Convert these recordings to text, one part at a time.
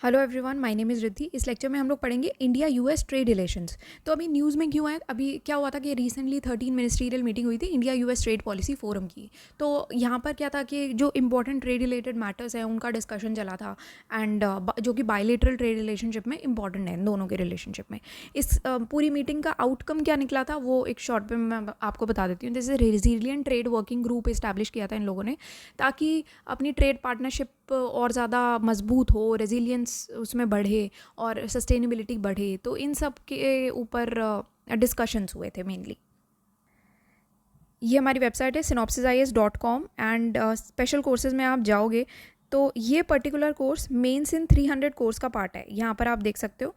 Hello everyone, my name is Riddhi. इस lecture में हम लोग पढ़ेंगे इंडिया यूएस ट्रेड रिलेशंस। तो अभी न्यूज़ में क्यों है, अभी क्या हुआ था कि रिसेंटली 13 मिनिस्ट्रियल मीटिंग हुई थी India US trade policy forum की। तो यहाँ पर क्या था कि जो इंपॉर्टेंट ट्रेड रिलेटेड मैटर्स हैं उनका डिस्कशन चला था। एंड जो कि बायलेटरल ट्रेड रिलेशनशिप में इंपॉर्टेंट है, इन दोनों के रिलेशनशिप में। इस पूरी मीटिंग का आउटकम क्या निकला था वो एक शॉर्ट में मैं आपको बता देती हूँ। जैसे resilient trade working group establish किया था इन लोगों ने, ताकि अपनी ट्रेड पार्टनरशिप और ज़्यादा मजबूत हो, रेजिलियंस उसमें बढ़े और सस्टेनेबिलिटी बढ़े। तो इन सब के ऊपर डिस्कशंस हुए थे मेनली। ये हमारी वेबसाइट है synopsisis.com एंड स्पेशल कोर्सेज में आप जाओगे तो ये पर्टिकुलर कोर्स मेंस इन 300 कोर्स का पार्ट है, यहाँ पर आप देख सकते हो।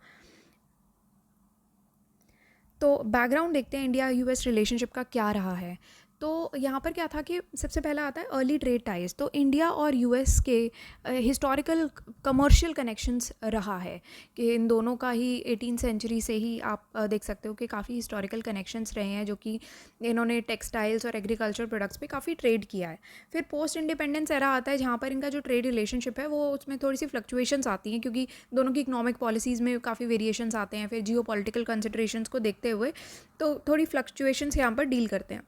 तो बैकग्राउंड देखते हैं इंडिया यूएस रिलेशनशिप का क्या रहा है। तो यहाँ पर क्या था कि सबसे पहला आता है अर्ली ट्रेड टाइज। तो इंडिया और यूएस के हिस्टोरिकल कमर्शियल कनेक्शंस रहा है कि इन दोनों का ही 18th सेंचुरी से ही आप देख सकते हो कि काफ़ी हिस्टोरिकल कनेक्शंस रहे हैं, जो कि इन्होंने टेक्सटाइल्स और एग्रीकल्चर प्रोडक्ट्स पे काफ़ी ट्रेड किया है। फिर पोस्ट इंडिपेंडेंस एरा आता है जहाँ पर इनका जो ट्रेड रिलेशनशिप है वो उसमें थोड़ी सी फ्लक्चुएशंस आती हैं, क्योंकि दोनों की इकोनॉमिक पॉलिसीज़ में काफ़ी वेरिएशंस आते हैं। फिर जियो पॉलिटिकल कंसिडरेशंस को देखते हुए तो थोड़ी फ्लक्चुएशंस यहाँ पर डील करते हैं।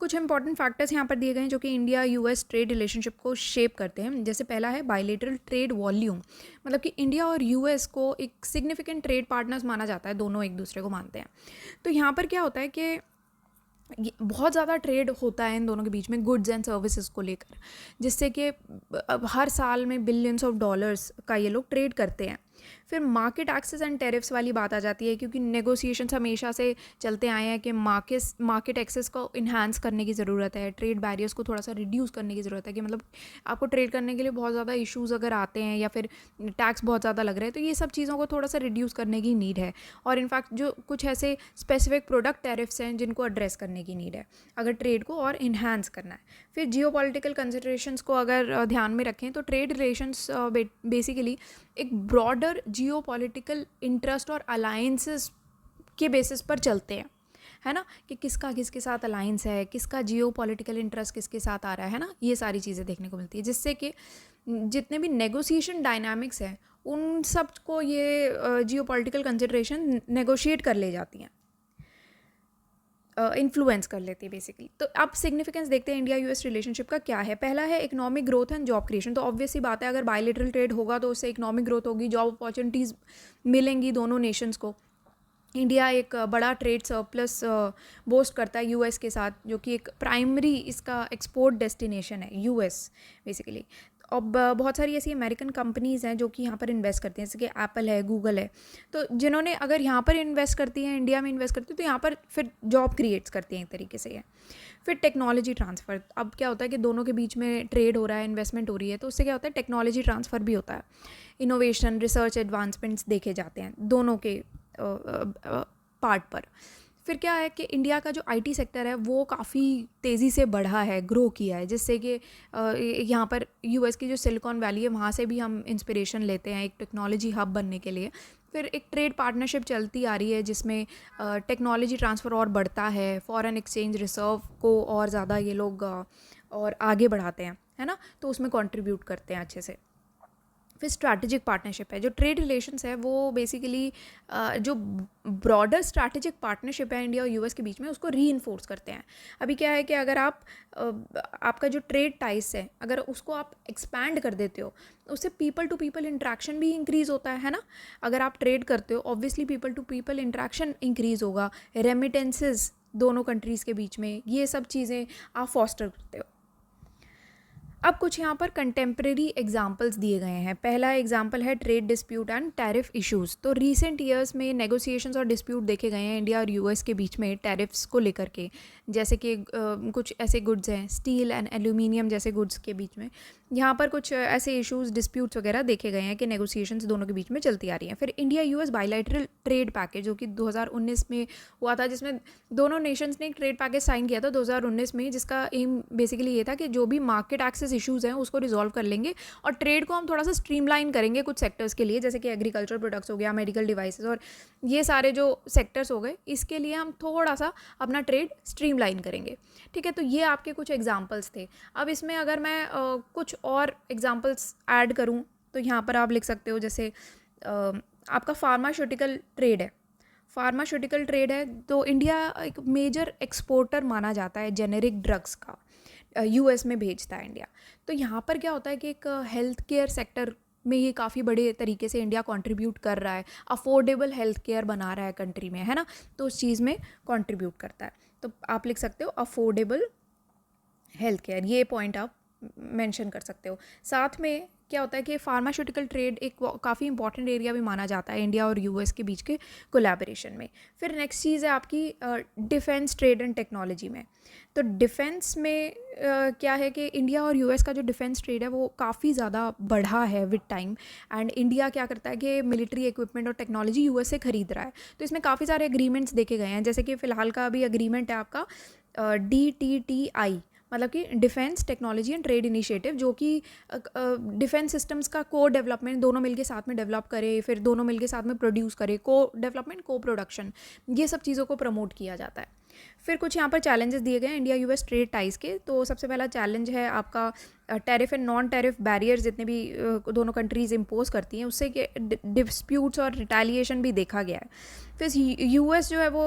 कुछ इंपॉर्टेंट फैक्टर्स यहाँ पर दिए गए हैं जो कि इंडिया यूएस ट्रेड रिलेशनशिप को शेप करते हैं। जैसे पहला है बायलेटरल ट्रेड वॉल्यूम, मतलब कि इंडिया और यूएस को एक सिग्निफिकेंट ट्रेड पार्टनर्स माना जाता है, दोनों एक दूसरे को मानते हैं। तो यहाँ पर क्या होता है कि बहुत ज़्यादा ट्रेड होता है इन दोनों के बीच में गुड्स एंड सर्विसेज को लेकर, जिससे कि हर साल में बिलियंस ऑफ डॉलर्स का ये लोग ट्रेड करते हैं। फिर मार्केट एक्सेस एंड टैरिफ्स वाली बात आ जाती है, क्योंकि नेगोशिएशंस हमेशा से चलते आए हैं कि मार्केट एक्सेस को इन्हांस करने की ज़रूरत है, ट्रेड बैरियर्स को थोड़ा सा रिड्यूस करने की ज़रूरत है। कि मतलब आपको ट्रेड करने के लिए बहुत ज़्यादा इश्यूज़ अगर आते हैं या फिर टैक्स बहुत ज़्यादा लग रहे हैं, तो ये सब चीज़ों को थोड़ा सा रिड्यूस करने की नीड है। और इनफैक्ट जो कुछ ऐसे स्पेसिफिक प्रोडक्ट टैरिफ्स हैं जिनको एड्रेस करने की नीड है अगर ट्रेड को और इन्हांस करना है। फिर जियो पॉलिटिकल कंसिडरेशंस को अगर ध्यान में रखें तो ट्रेड रिलेशंस बेसिकली एक ब्रॉडर जियो पॉलिटिकल इंटरेस्ट और अलायंसेस के बेसिस पर चलते हैं, है ना, कि किसका किसके साथ अलायंस है, किसका जियो पॉलिटिकल इंटरेस्ट किसके साथ आ रहा है ना, ये सारी चीज़ें देखने को मिलती है। जिससे कि जितने भी नेगोशिएशन डायनामिक्स हैं उन सब को ये जियो पॉलिटिकल कंसिडरेशन नेगोशिएट कर ले जाती हैं, इन्फ्लुएंस कर लेती है बेसिकली। तो अब सिग्निफिकेंस देखते हैं इंडिया यूएस रिलेशनशिप का क्या है। पहला है economic growth and job creation. तो ऑब्वियस सी बात है, अगर बायलेटरल ट्रेड होगा तो उससे इकोनॉमिक ग्रोथ होगी, जॉब अपॉर्चुनिटीज़ मिलेंगी दोनों नेशंस को। इंडिया एक बड़ा ट्रेड सरप्लस बोस्ट करता है यूएस के साथ, जो कि एक प्राइमरी इसका एक्सपोर्ट डेस्टिनेशन है यूएस बेसिकली। अब बहुत सारी ऐसी अमेरिकन कंपनीज़ हैं जो कि यहाँ पर इन्वेस्ट करती हैं, जैसे कि एप्पल है, गूगल है। तो जिन्होंने अगर यहाँ पर इन्वेस्ट करती हैं, इंडिया में इन्वेस्ट करती है, तो यहाँ पर फिर जॉब क्रिएट्स करती हैं एक तरीके से ये। फिर टेक्नोलॉजी ट्रांसफ़र। अब क्या होता है कि दोनों के बीच में ट्रेड हो रहा है, इन्वेस्टमेंट हो रही है, तो उससे क्या होता है टेक्नोलॉजी ट्रांसफ़र भी होता है। इनोवेशन, रिसर्च, एडवांसमेंट्स देखे जाते हैं दोनों के पार्ट पर। फिर क्या है कि इंडिया का जो आईटी सेक्टर है वो काफ़ी तेज़ी से बढ़ा है, ग्रो किया है, जिससे कि यहाँ पर यूएस की जो सिलिकॉन वैली है वहाँ से भी हम इंस्पिरेशन लेते हैं एक टेक्नोलॉजी हब बनने के लिए। फिर एक ट्रेड पार्टनरशिप चलती आ रही है जिसमें टेक्नोलॉजी ट्रांसफ़र और बढ़ता है, फॉरेन एक्सचेंज रिजर्व को और ज़्यादा ये लोग और आगे बढ़ाते हैं, है ना, तो उसमें कंट्रीब्यूट करते हैं अच्छे से। फिर स्ट्रैटेजिक पार्टनरशिप है। जो ट्रेड रिलेशंस है वो बेसिकली जो ब्रॉडर स्ट्रैटेजिक पार्टनरशिप है इंडिया और यूएस के बीच में उसको रीइंफोर्स करते हैं। अभी क्या है कि अगर आपका जो ट्रेड टाइस है अगर उसको आप एक्सपैंड कर देते हो, उससे पीपल टू पीपल इंट्रैक्शन भी इंक्रीज़ होता है ना। अगर आप ट्रेड करते हो obviously people to people interaction increase होगा, रेमिटेंसेस दोनों कंट्रीज़ के बीच में, ये सब चीज़ें आप फॉस्टर करते हो। अब कुछ यहाँ पर कंटेम्प्रेरी एग्जाम्पल्स दिए गए हैं। पहला एग्जाम्पल है trade dispute and tariff issues. तो रीसेंट ईयर्स में नेगोशिएशंस और डिस्प्यूट देखे गए हैं इंडिया और यूएस के बीच में टैरिफ्स को लेकर के। जैसे कि कुछ ऐसे गुड्स हैं स्टील एंड एल्यूमिनियम जैसे गुड्स के बीच में, यहाँ पर कुछ ऐसे इश्यूज़ डिस्प्यूट्स वगैरह देखे गए हैं कि नेगोशिएशंस दोनों के बीच में चलती आ रही हैं। फिर India US bilateral trade package जो कि 2019 में हुआ था, जिसमें दोनों नेशंस ने एक ट्रेड पैकेज साइन किया था 2019 में, जिसका एम बेसिकली ये था कि जो भी मार्केट एक्सेस इश्यूज़ हैं उसको रिजॉल्व कर लेंगे और ट्रेड को हम थोड़ा सा स्ट्रीमलाइन करेंगे कुछ सेक्टर्स के लिए, जैसे कि एग्रीकल्चर प्रोडक्ट्स हो गया, मेडिकल डिवाइसेस और ये सारे जो सेक्टर्स हो गए, इसके लिए हम थोड़ा सा अपना ट्रेड स्ट्रीमलाइन करेंगे। ठीक है, तो ये आपके कुछ एग्जाम्पल्स थे। अब इसमें अगर मैं कुछ और एग्जाम्पल्स ऐड करूँ तो यहाँ पर आप लिख सकते हो जैसे आपका फार्मास्यूटिकल ट्रेड है, फार्मास्यूटिकल ट्रेड है तो इंडिया एक मेजर एक्सपोर्टर माना जाता है जेनेरिक ड्रग्स का, यूएस में भेजता है इंडिया। तो यहाँ पर क्या होता है कि एक हेल्थ केयर सेक्टर में ये काफ़ी बड़े तरीके से इंडिया कंट्रीब्यूट कर रहा है, अफोर्डेबल हेल्थ केयर बना रहा है कंट्री में, है ना, तो उस चीज़ में कंट्रीब्यूट करता है। तो आप लिख सकते हो अफोर्डेबल हेल्थ केयर, ये पॉइंट आप मेंशन कर सकते हो। साथ में क्या होता है कि फार्मास्यूटिकल ट्रेड एक काफ़ी इंपॉर्टेंट एरिया भी माना जाता है इंडिया और यूएस के बीच के कोलैबोरेशन में। फिर नेक्स्ट चीज़ है आपकी डिफेंस ट्रेड एंड टेक्नोलॉजी में। तो डिफेंस में क्या है कि इंडिया और यूएस का जो डिफेंस ट्रेड है वो काफ़ी ज़्यादा बढ़ा है विद टाइम, एंड इंडिया क्या करता है कि मिलिट्री इक्विपमेंट और टेक्नोलॉजी यूएस से खरीद रहा है। तो इसमें काफ़ी सारे एग्रीमेंट्स देखे गए हैं, जैसे कि फ़िलहाल का अभी एग्रीमेंट है आपका DTTI, मतलब कि defence technology and trade initiative, जो कि डिफेंस सिस्टम्स का को डेवलपमेंट दोनों मिलके साथ में डेवलप करे, फिर दोनों मिलके साथ में प्रोड्यूस करे, को डेवलपमेंट को प्रोडक्शन, ये सब चीज़ों को प्रमोट किया जाता है। फिर कुछ यहाँ पर चैलेंजेस दिए गए हैं इंडिया यूएस ट्रेड टाइज के। तो सबसे पहला चैलेंज है आपका tariff and non tariff barriers जितने भी दोनों कंट्रीज़ इम्पोज करती हैं, उससे कि डिस्प्यूट्स और रिटेलिएशन भी देखा गया है। फिर यूएस जो है वो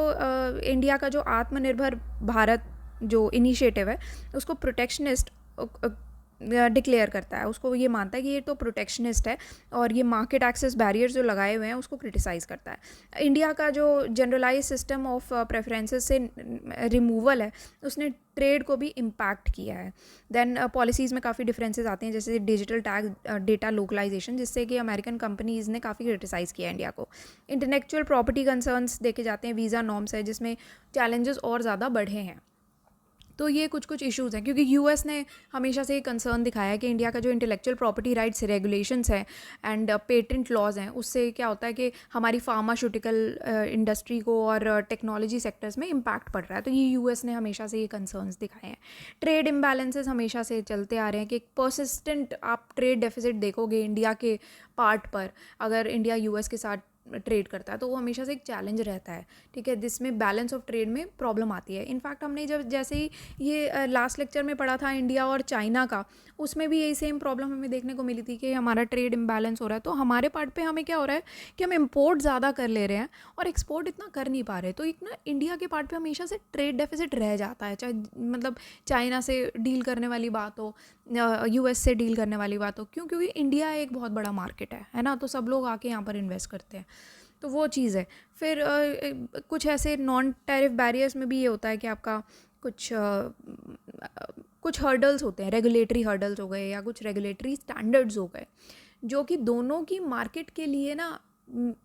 इंडिया का जो आत्मनिर्भर भारत जो इनिशिएटिव है उसको प्रोटेक्शनिस्ट डिक्लेयर करता है, उसको ये मानता है कि ये तो प्रोटेक्शनिस्ट है, और ये मार्केट एक्सेस बैरियर्स जो लगाए हुए हैं उसको क्रिटिसाइज़ करता है। इंडिया का जो जनरलाइज सिस्टम ऑफ प्रेफरेंसेस से रिमूवल है उसने ट्रेड को भी इम्पैक्ट किया है। देन पॉलिसीज़ में काफ़ी डिफरेंसेस आते हैं, जैसे डिजिटल टैक्स डेटा लोकलाइजेशन, जिससे कि अमेरिकन कंपनीज़ ने काफ़ी क्रिटिसाइज़ किया इंडिया को। इंटेलेक्चुअल प्रॉपर्टी कंसर्न्स देखे जाते हैं, वीज़ा नॉर्म्स है जिसमें चैलेंजेस और ज़्यादा बढ़े हैं। तो ये कुछ कुछ इश्यूज़ हैं, क्योंकि यूएस ने हमेशा से ये कंसर्न दिखाया है कि इंडिया का जो इंटेलेक्चुअल प्रॉपर्टी राइट्स रेगुलेशंस हैं एंड पेटेंट लॉज हैं, उससे क्या होता है कि हमारी फार्मास्यूटिकल इंडस्ट्री को और टेक्नोलॉजी सेक्टर्स में इम्पैक्ट पड़ रहा है। तो ये यूएस ने हमेशा से ये कंसर्न्स दिखाए हैं। ट्रेड इम्बैलेंसेस हमेशा से चलते आ रहे हैं कि परसिस्टेंट आप ट्रेड डेफिसिट देखोगे इंडिया के पार्ट पर, अगर इंडिया यूएस के साथ ट्रेड करता है तो वो हमेशा से एक चैलेंज रहता है, ठीक है, जिसमें बैलेंस ऑफ ट्रेड में प्रॉब्लम आती है। इनफैक्ट हमने जब जैसे ही ये लास्ट लेक्चर में पढ़ा था इंडिया और चाइना का, उसमें भी यही सेम प्रॉब्लम हमें देखने को मिली थी कि हमारा ट्रेड इम्बैलेंस हो रहा है। तो हमारे पार्ट पे हमें क्या हो रहा है कि हम इम्पोर्ट ज़्यादा कर ले रहे हैं और एक्सपोर्ट इतना कर नहीं पा रहे। तो एक ना इंडिया के पार्ट पे हमेशा से ट्रेड डेफिसिट रह जाता है, चाहे मतलब चाइना से डील करने वाली बात हो, यूएस से डील करने वाली बात हो, क्योंकि इंडिया एक बहुत बड़ा मार्केट है ना, तो सब लोग आके यहाँ पर इन्वेस्ट करते हैं, तो वो चीज़ है। फिर कुछ ऐसे नॉन टैरिफ बैरियर्स में भी ये होता है कि आपका कुछ हर्डल्स होते हैं, रेगुलेटरी हर्डल्स हो गए या कुछ रेगुलेटरी स्टैंडर्ड्स हो गए, जो कि दोनों की मार्केट के लिए ना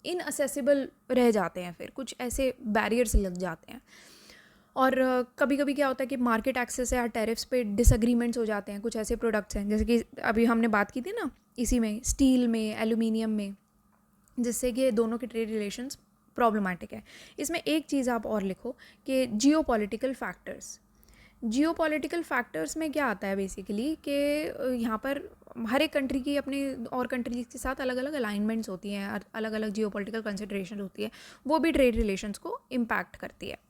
इनअसेसिबल रह जाते हैं, फिर कुछ ऐसे बैरियर्स लग जाते हैं। और कभी कभी क्या होता है कि मार्केट एक्सेस या टैरिफ्स पे डिसएग्रीमेंट्स हो जाते हैं। कुछ ऐसे प्रोडक्ट्स हैं जैसे कि अभी हमने बात की थी ना, इसी में स्टील में, एल्यूमिनियम में, जिससे कि दोनों के ट्रेड रिलेशंस प्रॉब्लमेटिक है। इसमें एक चीज़ आप और लिखो कि जियोपॉलिटिकल फैक्टर्स। जियोपॉलिटिकल फैक्टर्स में क्या आता है बेसिकली कि यहाँ पर हर एक कंट्री की अपने और कंट्रीज के साथ अलग अलग अलाइनमेंट्स होती हैं, अलग अलग जियोपॉलिटिकल कंसिडरेशन होती है, वो भी ट्रेड रिलेशंस को इम्पैक्ट करती है।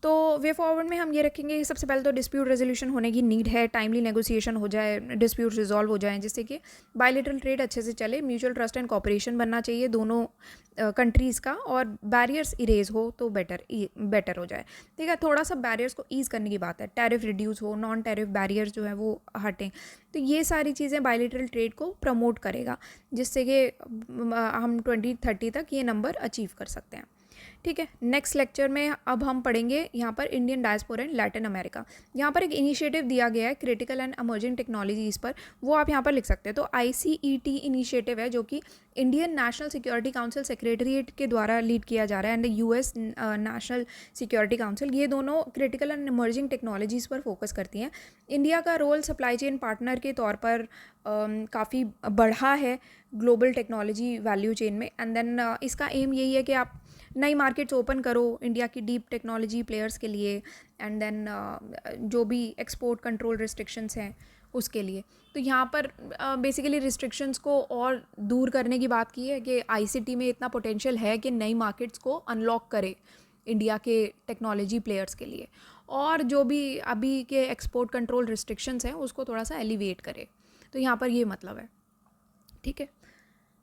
तो वे फॉरवर्ड में हम ये रखेंगे कि सबसे पहले तो डिस्प्यूट रेजोल्यूशन होने की नीड है, टाइमली नेगोशिएशन हो जाए, डिस्प्यूट रिजॉल्व हो जाए, जिससे कि बायलैटरल ट्रेड अच्छे से चले, म्यूचुअल ट्रस्ट एंड कॉपरेशन बनना चाहिए दोनों कंट्रीज़ का, और बैरियर्स इरेज हो तो बेटर हो जाए। ठीक है, थोड़ा सा बैरियर्स को ईज़ करने की बात है, टैरिफ रिड्यूस हो, नॉन टैरिफ बैरियर्स जो है वो हटें। तो ये सारी चीज़ें बायलैटरल ट्रेड को प्रमोट करेगा, जिससे कि हम 2030 तक ये नंबर अचीव कर सकते हैं। ठीक है, नेक्स्ट लेक्चर में अब हम पढ़ेंगे यहाँ पर Indian diaspora in Latin America. यहाँ पर एक इनिशिएटिव दिया गया है क्रिटिकल एंड इमर्जिंग टेक्नोलॉजीज़ पर, वो आप यहाँ पर लिख सकते हैं। तो ICET इनिशिएटिव है जो कि Indian national security council secretariat के द्वारा लीड किया जा रहा है, and US national security council, ये दोनों क्रिटिकल एंड इमर्जिंग टेक्नोलॉजीज़ पर फोकस करती हैं। इंडिया का रोल सप्लाई चेन पार्टनर के तौर पर काफ़ी बढ़ा है ग्लोबल टेक्नोलॉजी वैल्यू चेन में, एंड देन इसका एम यही है कि आप नई मार्केट्स ओपन करो इंडिया की डीप टेक्नोलॉजी प्लेयर्स के लिए, एंड देन जो भी एक्सपोर्ट कंट्रोल रिस्ट्रिक्शंस हैं उसके लिए। तो यहाँ पर बेसिकली रिस्ट्रिक्शंस को और दूर करने की बात की है कि ICT में इतना पोटेंशियल है कि नई मार्केट्स को अनलॉक करे इंडिया के टेक्नोलॉजी प्लेयर्स के लिए, और जो भी अभी के एक्सपोर्ट कंट्रोल रिस्ट्रिक्शंस हैं उसको थोड़ा सा एलिवेट करे। तो यहाँ पर ये मतलब है। ठीक है।